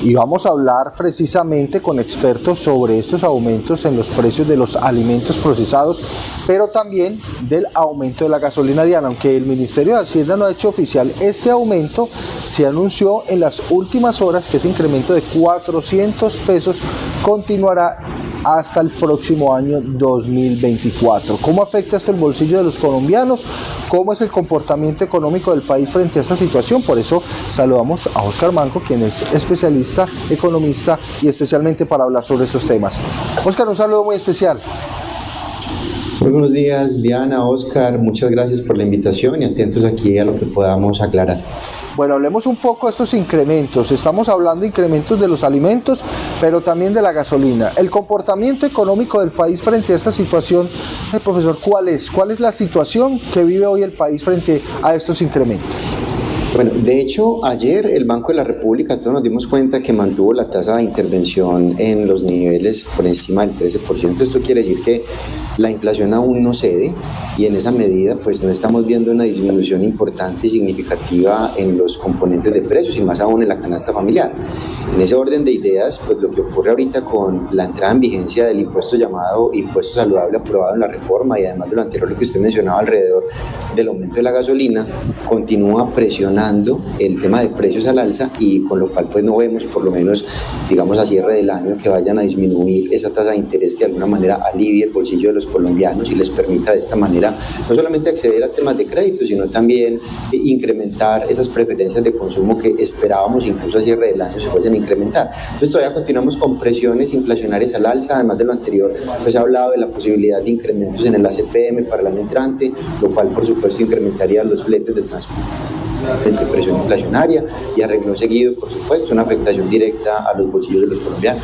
y vamos a hablar precisamente con expertos sobre estos aumentos en los precios de los alimentos procesados, pero también del aumento de la gasolina, Diana. Aunque el Ministerio de Hacienda no ha hecho oficial este aumento, se anunció en las últimas horas que ese incremento de 400 pesos continuará hasta el próximo año 2024. ¿Cómo afecta esto el bolsillo de los colombianos? ¿Cómo es el comportamiento económico del país frente a esta situación? Por eso saludamos a Óscar Manco, quien es especialista, economista y especialmente para hablar sobre estos temas. Óscar, un saludo muy especial. Muy buenos días, Diana, Óscar, muchas gracias por la invitación y atentos aquí a lo que podamos aclarar. Bueno, hablemos un poco de estos incrementos. Estamos hablando de incrementos de los alimentos, pero también de la gasolina. El comportamiento económico del país frente a esta situación, profesor, ¿cuál es? ¿Cuál es la situación que vive hoy el país frente a estos incrementos? Bueno, de hecho, ayer el Banco de la República, todos nos dimos cuenta que mantuvo la tasa de intervención en los niveles por encima del 13%. Esto quiere decir que la inflación aún no cede y en esa medida pues no estamos viendo una disminución importante y significativa en los componentes de precios y más aún en la canasta familiar. En ese orden de ideas, pues lo que ocurre ahorita con la entrada en vigencia del impuesto llamado impuesto saludable aprobado en la reforma y además de lo anterior, lo que usted mencionaba alrededor del aumento de la gasolina, continúa presionando el tema de precios al alza y con lo cual pues no vemos, por lo menos digamos a cierre del año, que vayan a disminuir esa tasa de interés que de alguna manera alivie el bolsillo de los colombianos y les permita de esta manera no solamente acceder a temas de crédito, sino también incrementar esas preferencias de consumo que esperábamos incluso a cierre del año se vayan a incrementar. Entonces todavía continuamos con presiones inflacionarias al alza. Además de lo anterior, pues se ha hablado de la posibilidad de incrementos en el ACPM para el año entrante, lo cual por supuesto incrementaría los fletes de transporte, presión inflacionaria y a renglón seguido, por supuesto, una afectación directa a los bolsillos de los colombianos.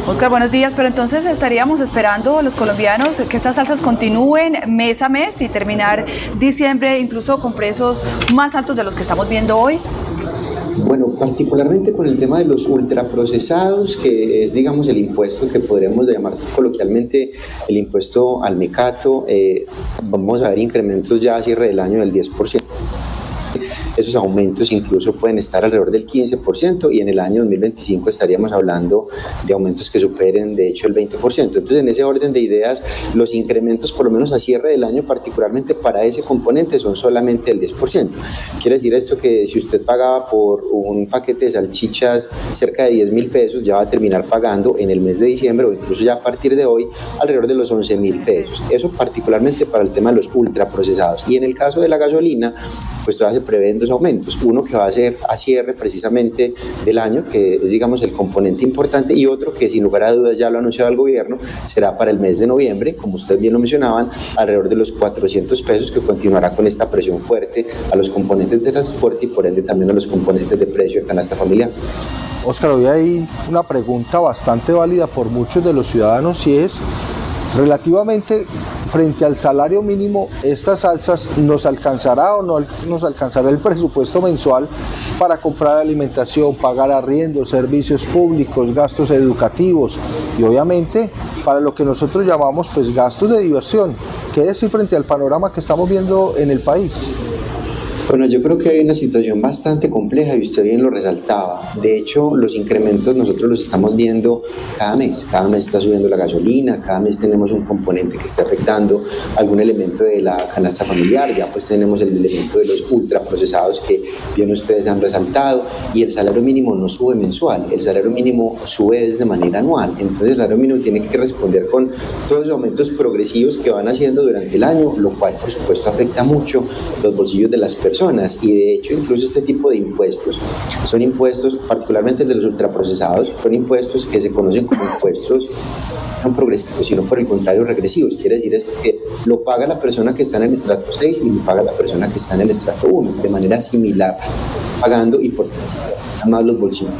Óscar, buenos días, pero entonces estaríamos esperando a los colombianos que estas alzas continúen mes a mes y terminar diciembre incluso con precios más altos de los que estamos viendo hoy. Bueno, particularmente con el tema de los ultraprocesados, que es, digamos, el impuesto que podremos llamar coloquialmente el impuesto al mecato, vamos a ver incrementos ya a cierre del año del 10%. Esos aumentos incluso pueden estar alrededor del 15% y en el año 2025 estaríamos hablando de aumentos que superen de hecho el 20%. Entonces en ese orden de ideas los incrementos por lo menos a cierre del año particularmente para ese componente son solamente el 10%. Quiere decir esto que si usted pagaba por un paquete de salchichas cerca de 10.000 pesos ya va a terminar pagando en el mes de diciembre o incluso ya a partir de hoy alrededor de los 11.000 pesos. Eso particularmente para el tema de los ultraprocesados. Y en el caso de la gasolina pues todavía se prevén dos aumentos, uno que va a ser a cierre precisamente del año, que es digamos el componente importante, y otro que sin lugar a dudas ya lo ha anunciado el gobierno, será para el mes de noviembre, como ustedes bien lo mencionaban, alrededor de los 400 pesos, que continuará con esta presión fuerte a los componentes de transporte y por ende también a los componentes de precio de canasta familiar. Óscar, hoy hay una pregunta bastante válida por muchos de los ciudadanos y es, relativamente frente al salario mínimo, ¿estas alzas nos alcanzará o no nos alcanzará el presupuesto mensual para comprar alimentación, pagar arriendo, servicios públicos, gastos educativos y obviamente para lo que nosotros llamamos pues gastos de diversión? ¿Qué decir frente al panorama que estamos viendo en el país? Bueno, yo creo que hay una situación bastante compleja y usted bien lo resaltaba. De hecho, los incrementos nosotros los estamos viendo cada mes. Cada mes está subiendo la gasolina, cada mes tenemos un componente que está afectando algún elemento de la canasta familiar, ya pues tenemos el elemento de los ultraprocesados que bien ustedes han resaltado, y el salario mínimo no sube mensual, el salario mínimo sube desde manera anual. Entonces el salario mínimo tiene que responder con todos los aumentos progresivos que van haciendo durante el año, lo cual por supuesto afecta mucho los bolsillos de las personas. Y de hecho incluso este tipo de impuestos son impuestos, particularmente de los ultraprocesados, son impuestos que se conocen como impuestos no progresivos, sino por el contrario regresivos. Quiere decir esto que lo paga la persona que está en el estrato 6 y lo paga la persona que está en el estrato 1 de manera similar, pagando y por más los bolsillos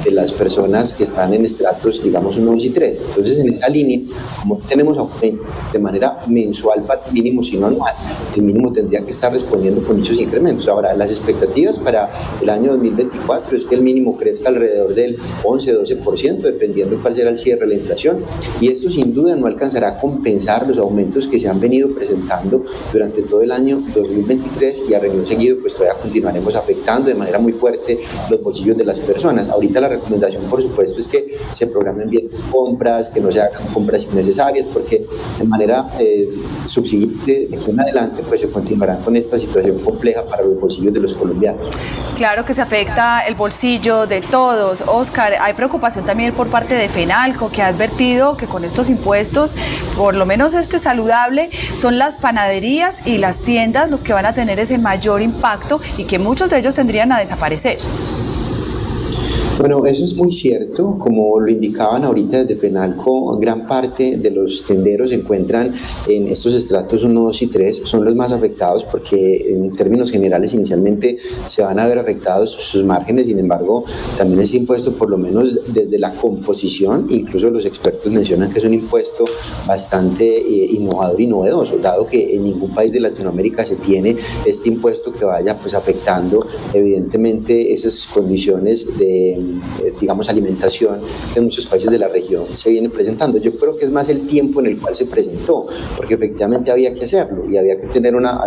de las personas que están en estratos, digamos, 1, 2 y 3. Entonces, en esa línea, como tenemos aumento de manera mensual para el mínimo, sino anual, el mínimo tendría que estar respondiendo con dichos incrementos. Ahora, las expectativas para el año 2024 es que el mínimo crezca alrededor del 11-12%, dependiendo cuál será el cierre de la inflación, y esto sin duda no alcanzará a compensar los aumentos que se han venido presentando durante todo el año 2023 y a renglón seguido, pues todavía continuaremos afectando de manera muy fuerte los bolsillos de las personas. Ahorita la recomendación, por supuesto, es que se programen bien las compras, que no se hagan compras innecesarias, porque de manera subsiguiente, de aquí en adelante, pues se continuará con esta situación compleja para los bolsillos de los colombianos. Claro que se afecta el bolsillo de todos. Óscar, hay preocupación también por parte de FENALCO, que ha advertido que con estos impuestos, por lo menos saludable, son las panaderías y las tiendas los que van a tener ese mayor impacto y que muchos de ellos tendrían a desaparecer. Bueno, eso es muy cierto, como lo indicaban ahorita desde FENALCO, gran parte de los tenderos se encuentran en estos estratos 1, 2 y 3, son los más afectados porque en términos generales inicialmente se van a ver afectados sus márgenes. Sin embargo, también este impuesto, por lo menos desde la composición, incluso los expertos mencionan que es un impuesto bastante innovador y novedoso, dado que en ningún país de Latinoamérica se tiene este impuesto que vaya pues afectando evidentemente esas condiciones de digamos alimentación que en muchos países de la región se viene presentando. Yo creo que es más el tiempo en el cual se presentó, porque efectivamente había que hacerlo y había que tomar unas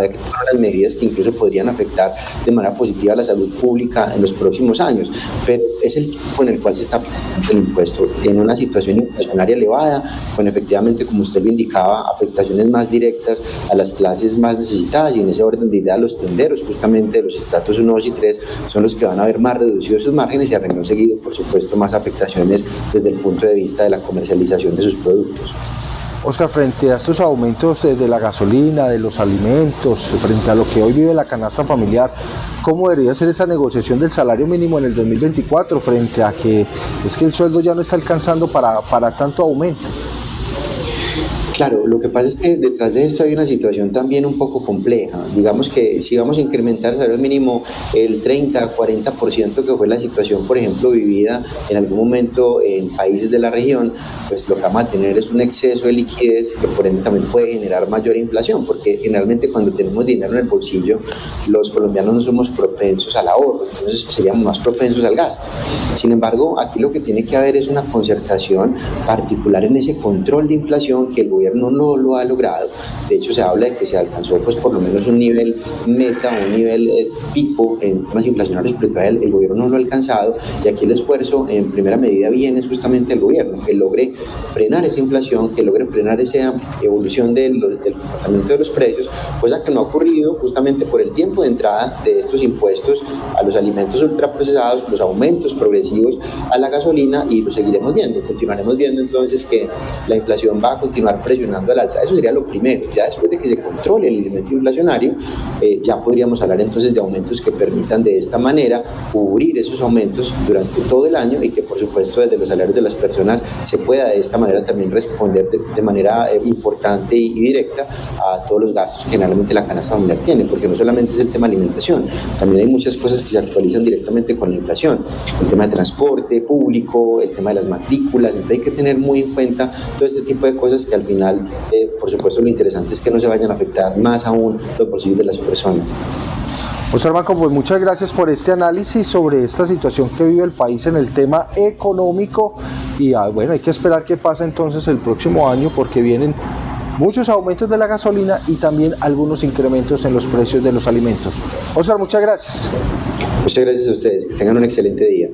medidas que incluso podrían afectar de manera positiva a la salud pública en los próximos años, pero es el tiempo en el cual se está presentando el impuesto en una situación inflacionaria elevada, con efectivamente, como usted lo indicaba, afectaciones más directas a las clases más necesitadas, y en ese orden de ideas los tenderos justamente de los estratos 1, 2 y 3 son los que van a ver más reducidos sus márgenes y a renglón seguido, por supuesto, más afectaciones desde el punto de vista de la comercialización de sus productos. Óscar, frente a estos aumentos de la gasolina, de los alimentos, frente a lo que hoy vive la canasta familiar, ¿cómo debería ser esa negociación del salario mínimo en el 2024 frente a que es que el sueldo ya no está alcanzando para tanto aumento? Claro, lo que pasa es que detrás de esto hay una situación también un poco compleja. Digamos que si vamos a incrementar el salario mínimo el 30, 40%, que fue la situación, por ejemplo, vivida en algún momento en países de la región, pues lo que vamos a tener es un exceso de liquidez que por ende también puede generar mayor inflación, porque generalmente cuando tenemos dinero en el bolsillo, los colombianos no somos propensos al ahorro, entonces seríamos más propensos al gasto. Sin embargo, aquí lo que tiene que haber es una concertación particular en ese control de inflación que el gobierno no lo ha logrado. De hecho, se habla de que se alcanzó pues por lo menos un nivel meta, un nivel pico en temas inflacionarios, pero todavía el gobierno no lo ha alcanzado, y aquí el esfuerzo en primera medida viene es justamente el gobierno, que logre frenar esa inflación, que logre frenar esa evolución del comportamiento de los precios, cosa que no ha ocurrido justamente por el tiempo de entrada de estos impuestos a los alimentos ultraprocesados, los aumentos progresivos a la gasolina, y lo seguiremos viendo, continuaremos viendo entonces que la inflación va a continuar presionando al alza. Eso sería lo primero. Ya después de que se controle el elemento inflacionario, ya podríamos hablar entonces de aumentos que permitan de esta manera cubrir esos aumentos durante todo el año, y que por supuesto desde los salarios de las personas se pueda de esta manera también responder de manera importante y directa a todos los gastos que generalmente la canasta familiar tiene, porque no solamente es el tema de alimentación, también hay muchas cosas que se actualizan directamente con la inflación, el tema de transporte público, el tema de las matrículas. Entonces hay que tener muy en cuenta todo este tipo de cosas que al final, por supuesto, lo interesante es que no se vayan a afectar más aún los bolsillos de las personas. José Armanco, pues muchas gracias por este análisis sobre esta situación que vive el país en el tema económico, y bueno, hay que esperar qué pasa entonces el próximo año, porque vienen muchos aumentos de la gasolina y también algunos incrementos en los precios de los alimentos. José, muchas gracias. Muchas gracias a ustedes, que tengan un excelente día.